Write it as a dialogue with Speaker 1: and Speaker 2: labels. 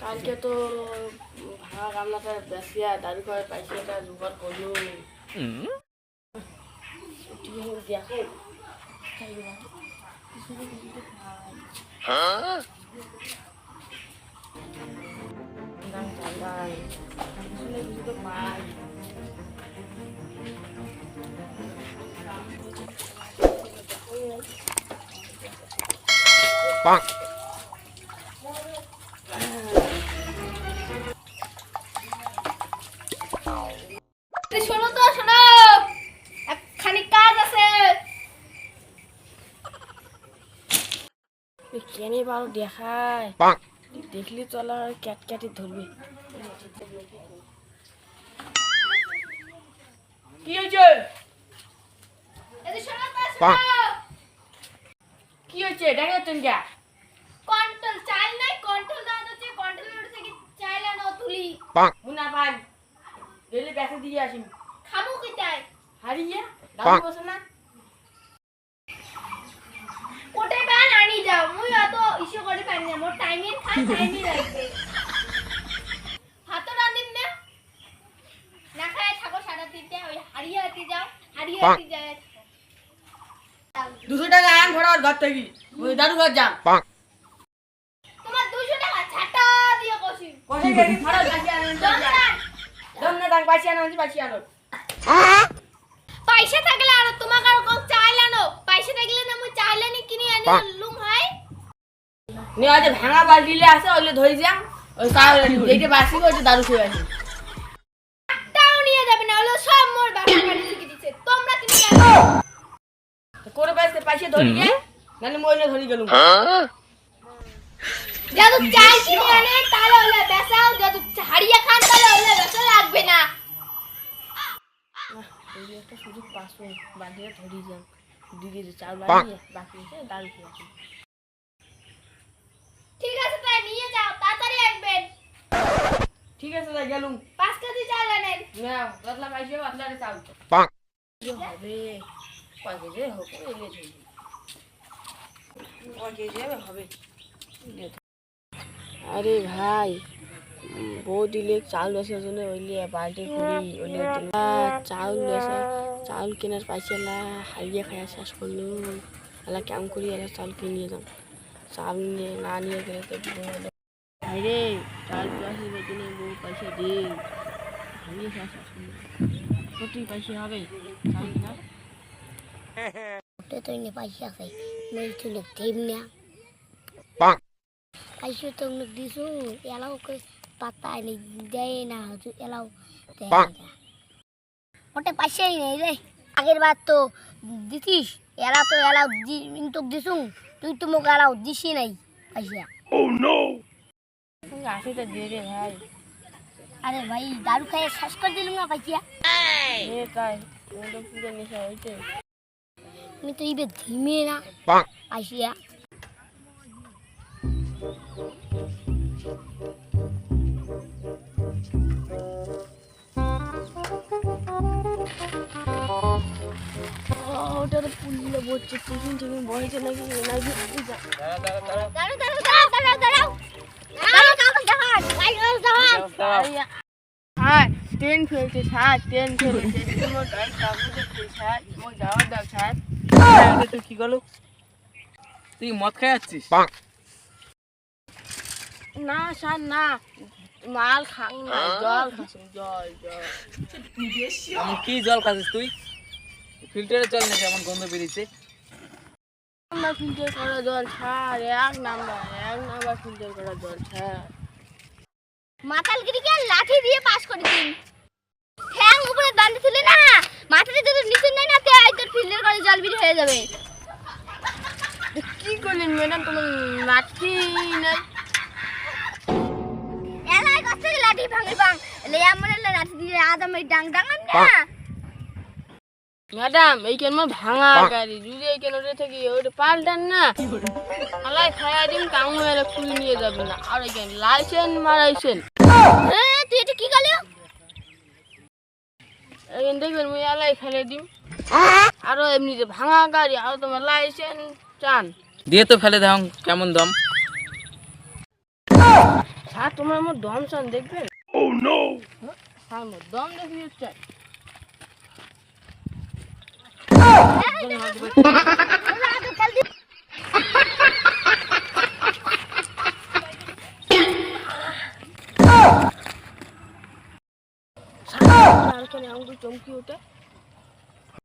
Speaker 1: কালকে তো ভাঙা গামলাটা বেসিয়া দাদু ঘরে পাইছিটা জোগাড় করলো দেখো পাই
Speaker 2: শোনো তো শোনো, একখানি কাজ আছে।
Speaker 1: কেনে বারো দেখায় দেখলি চলা ক্যাট ক্যাটি ধরবে। কি হয়েছে? কি হয়েছে দেখো তুমি যা
Speaker 2: কন্ট্রোল চাইল নাই, কন্ট্রোল দাও হচ্ছে, কন্ট্রোল উঠছে কি চাইলা না তুলি
Speaker 1: মুনা পান গেলে বেসে দিয়ে আসি
Speaker 2: খামু কি চাই
Speaker 1: হারিয়ে দাদু বসে না
Speaker 2: কোটে বান আনি যাও। মুই অত ইস্যু করে পাই না, মোর টাইমিং খাই টাইমিং লাগবে। ভাত রান্দিন না না খায় থাকো সারা দিনটা, ওই হারিয়ে হাতি যাও, হারিয়ে হাতি যায়।
Speaker 1: 200 টাকা আন ঘর ঘর থেকে ওই দাদু ঘর যাম
Speaker 2: তোমার 200 টাকা ছাটা দিয়ে কষি
Speaker 1: কষে গেলি ফাড়া গাছি আনো দম না দাগ পাইছি আনো
Speaker 2: পয়সা থাকলে আর তোমাকে আর কম চাইলা না, পয়সা থাকলে না মুই চাইলা নি কিনি আনি লুম হয়
Speaker 1: নে আজ ভাঙা বালতিলে আছে ওইলে ধরে যাম ওই কাল যেটা বাসি ওইটা দাদু খেয়ে আসি
Speaker 2: টাও নিয়ে যাবে না, হলো সব মোর বাসা বাড়ি থেকে দিছে। তোমরা তুমি কেন
Speaker 1: করে পাইছে পয়সা ধরি গে নালে মইলে ধরি গেলুম
Speaker 2: যত চাই কিনে আনে তাহলে হলে বেসাও, যত হারিয়ে খান তাহলে হলে বেসা লাগবে না।
Speaker 1: এই একটা সুযোগ পাসো বালতিটা ধরি যাম দিদি চাল বাড়ি বাকি আছে দাদু খেয়ে আসি
Speaker 2: ঠিক আছে তাই নিয়ে যাও, তাড়াতাড়ি আসবেন।
Speaker 1: ঠিক আছে তাই গেলুম
Speaker 2: 5 কেজি চাল আনেন।
Speaker 1: না বদলা পাইছে বদলা রে চাল কি হবে কয় কেজি হোক এলে ধরি কয় কেজি হবে আরে ভাই বউ দিলে চাউল বেসার জন্য ওইলে বালতি করি ওইলে চাউল বেসা চাউল কেনার পাইছে না হারিয়ে খাওয়া শেষ করলো এলা কেমন করি এলা চাউল কিনিয়ে যাম চাউল নিয়ে না নিয়ে গেলে তো ভাই রে চাউল পাইছে বেতনে বউ পয়সা দে হারিয়ে খাওয়া শেষ করলো কতই পয়সা হবে চাউল না
Speaker 2: ওটা তো নে পয়সা আছে, মই তুলে দেব না। পয়সা তো মুখ দিছু এলাও কই পাতা নেই দেয় না, হজু এলাও দেয় না। ওটা পয়সাই নেই রে, আগের বার তো দিছিস, এলা তো এলাও কিন্তু দিছু, তুই তো মোক এলাও দিছি নাই পয়সা।
Speaker 1: ও নো আসিটা দিয়ে রে ভাই
Speaker 2: আরে ভাই দারু খাইয়ে শেষ করে দিলুম না পয়সা।
Speaker 1: এ কাই তো পুরো নেশা হইছে
Speaker 2: আমি তো ইবে ধিমে না পয়সা।
Speaker 1: ওটা তো পুলিলে বলছে টিফিন টিফিন বসেছে নাকি নাকি হ্যাঁ ট্রেন ফেলছে স্যার ট্রেন ফেলেছে যাওয়ার দাও স্যার
Speaker 3: তুই কি গেল তুই মদ খাই যাচ্ছিস
Speaker 1: না স্যার না মাল খাং না জল খাচ্ছি জল জল
Speaker 3: কি জল খাচ্ছিস তুই ফিল্টারে জল নাকি এমন গন্ধ বেরিয়েছে
Speaker 1: আমরা ফিল্টার করা জল স্যার এক নাম্বার ফিল্টার করা জল স্যার
Speaker 2: মাতালগিরিকে লাঠি দিয়ে পাস করে দিন, ঠ্যাং উপরে বাঁধতে ছিল না, মাথাতে যদি নিচে নেই না তে তোর ফিল্টার করে জল বের হয়ে যাবে।
Speaker 1: কি করলেন ম্যাডাম তোমার লাঠি নাই
Speaker 2: এলাই কষ্ট লাঠি ভাঙে ভাঙ লে আমরা লাঠি দিয়ে আদম এই ডাং ডাঙান না।
Speaker 1: ম্যাডাম এইখান মা ভাঙা গাড়ি যদি এইখান ওটা থেকে ওটা পাল্টান না আলাই খাইয়া দিন কাম হয়ে খুলে নিয়ে যাবে না আর এইখান লাইসেন্স মারাইছেন
Speaker 2: তুই এটা কি গেল
Speaker 1: এইখান দেখবেন মুই আলাই খাইয়ে দিম আরো এমনি যে ভাঙা গাড়ি আর তোমার লাইসেন্স চান
Speaker 3: দিয়ে তো ফেলে দাও কেমন দম
Speaker 1: স্যার তোমরা আমার দম শান দেখবেন? স্যার আমার দম দেখবি হচ্ছে আঙ্গুল চমকি ওঠে।